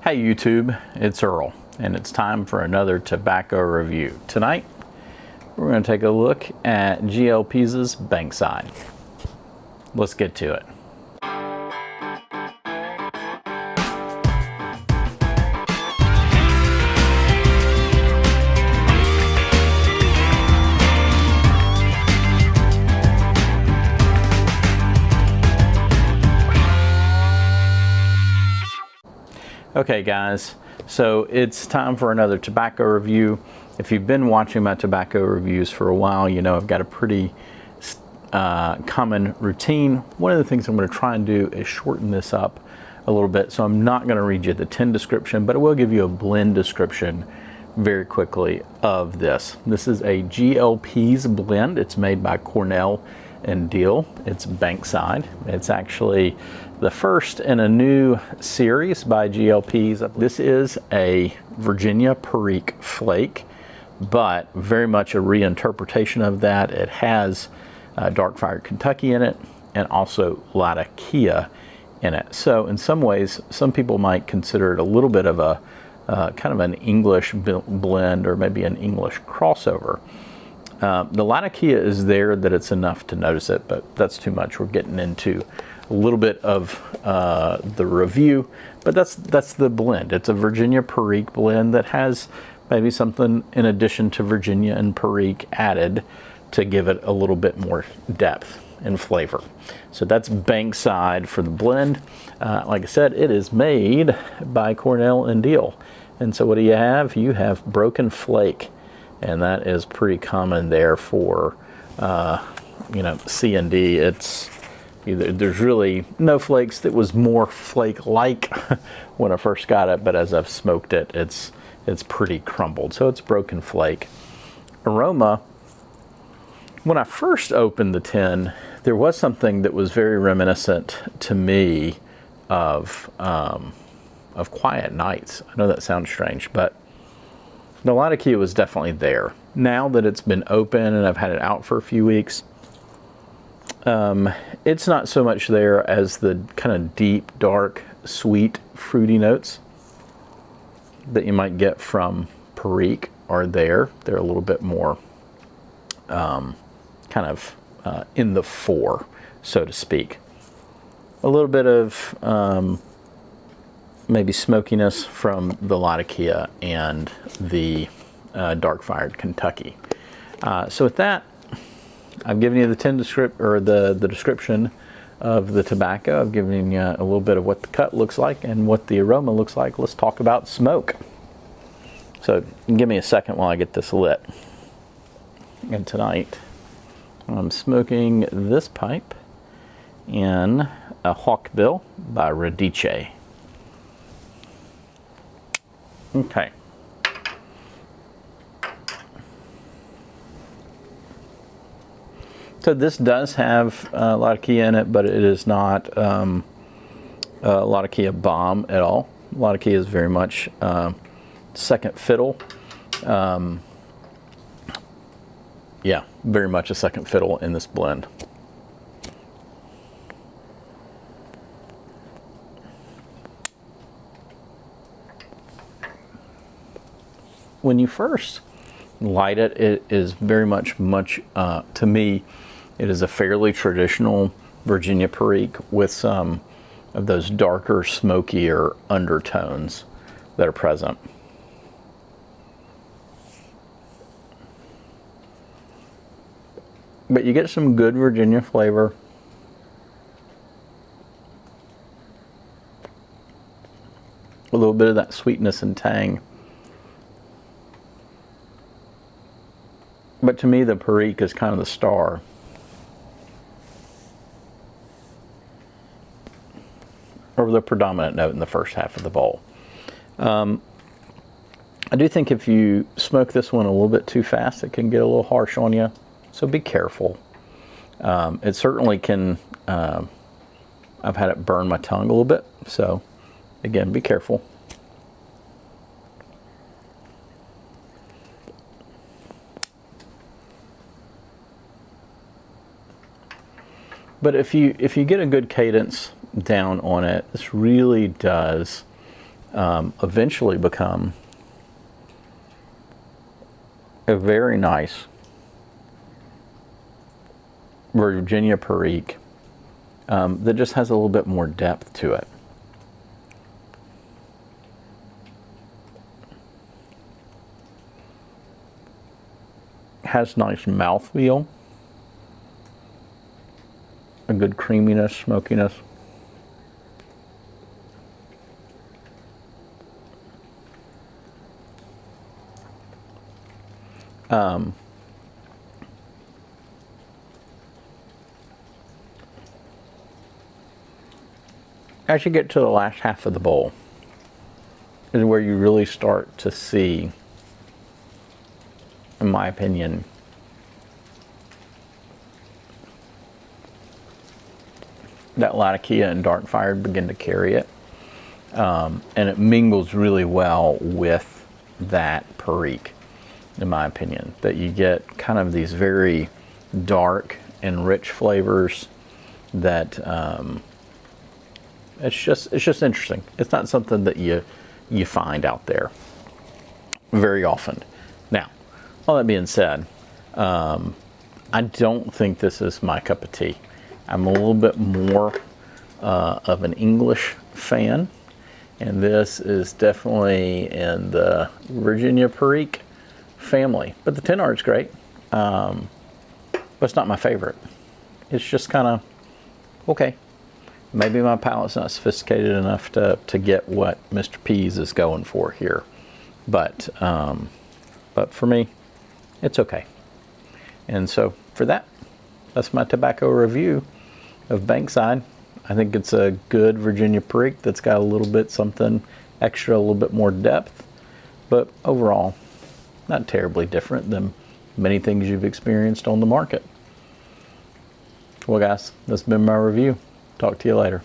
Hey YouTube, it's Earl, and it's time for another tobacco review. Tonight, we're going to take a look at Pease's Bankside. Let's get to it. Okay guys, so it's time for another tobacco review. If you've been watching my tobacco reviews for a while, you know I've got a pretty common routine. One of the things I'm going to try and do is shorten this up a little bit, so I'm not going to read you the tin description, but I will give you a blend description very quickly of this. This is a Pease blend. It's made by Cornell and Deal. It's Bankside. It's actually the first in a new series by Pease. This is a Virginia Perique flake, but very much a reinterpretation of that. It has dark fired Kentucky in it and also Latakia in it. So in some ways, some people might consider it a little bit of a kind of an English blend or maybe an English crossover. The Latakia is there that it's enough to notice it, but that's too much. We're getting into a little bit of the review, but that's the blend. It's a Virginia Perique blend that has maybe something in addition to Virginia and Perique added to give it a little bit more depth and flavor. So that's Bankside for the blend. Like I said, it is made by Cornell and Deal. And so what do you have? You have broken flake. And that is pretty common there for, you know, C&D. It's either, there's really no flakes. That was more flake-like when I first got it, but as I've smoked it, it's pretty crumbled. So it's broken flake. Aroma, when I first opened the tin, there was something that was very reminiscent to me of Quiet Nights. I know that sounds strange, but the Latakia was definitely there. Now that it's been open and I've had it out for a few weeks, it's not so much there as the kind of deep, dark, sweet, fruity notes that you might get from Perique are there. They're a little bit more kind of in the fore, so to speak. A little bit of maybe smokiness from the Latakia and the dark fired Kentucky. So with that, I've given you the the description of the tobacco. I've given you a little bit of what the cut looks like and what the aroma looks like. Let's talk about smoke. So give me a second while I get this lit. And tonight I'm smoking this pipe in a Hawkbill by Radice. Okay. So this does have Latakia in it, but it is not Latakia bomb at all. Latakia is very much second fiddle. Yeah, very much a second fiddle in this blend. When you first light it, it is very much to me, it is a fairly traditional Virginia Perique with some of those darker, smokier undertones that are present. But you get some good Virginia flavor. A little bit of that sweetness and tang. But to me, the Perique is kind of the star. Or the predominant note in the first half of the bowl. I do think if you smoke this one a little bit too fast, it can get a little harsh on you. So be careful. It certainly can, I've had it burn my tongue a little bit. So again, be careful. But if you get a good cadence down on it, this really does eventually become a very nice Virginia Perique that just has a little bit more depth to it. Has nice mouthfeel, a good creaminess, smokiness. As you get to the last half of the bowl is where you really start to see, in my opinion, that Latakia and Darkfire begin to carry it. And it mingles really well with that Perique, in my opinion. That you get kind of these very dark and rich flavors that it's just interesting. It's not something that you find out there very often. Now, all that being said, I don't think this is my cup of tea. I'm a little bit more of an English fan, and this is definitely in the Virginia Perique family. But the 10 art's great, but it's not my favorite. It's just kind of okay. Maybe my palate's not sophisticated enough to get what Mr. Pease is going for here, but for me, it's okay. And so for that, that's my tobacco review of Bankside. I think it's a good Virginia Perique that's got a little bit something extra, a little bit more depth, but overall, not terribly different than many things you've experienced on the market. Well, guys, that's been my review. Talk to you later.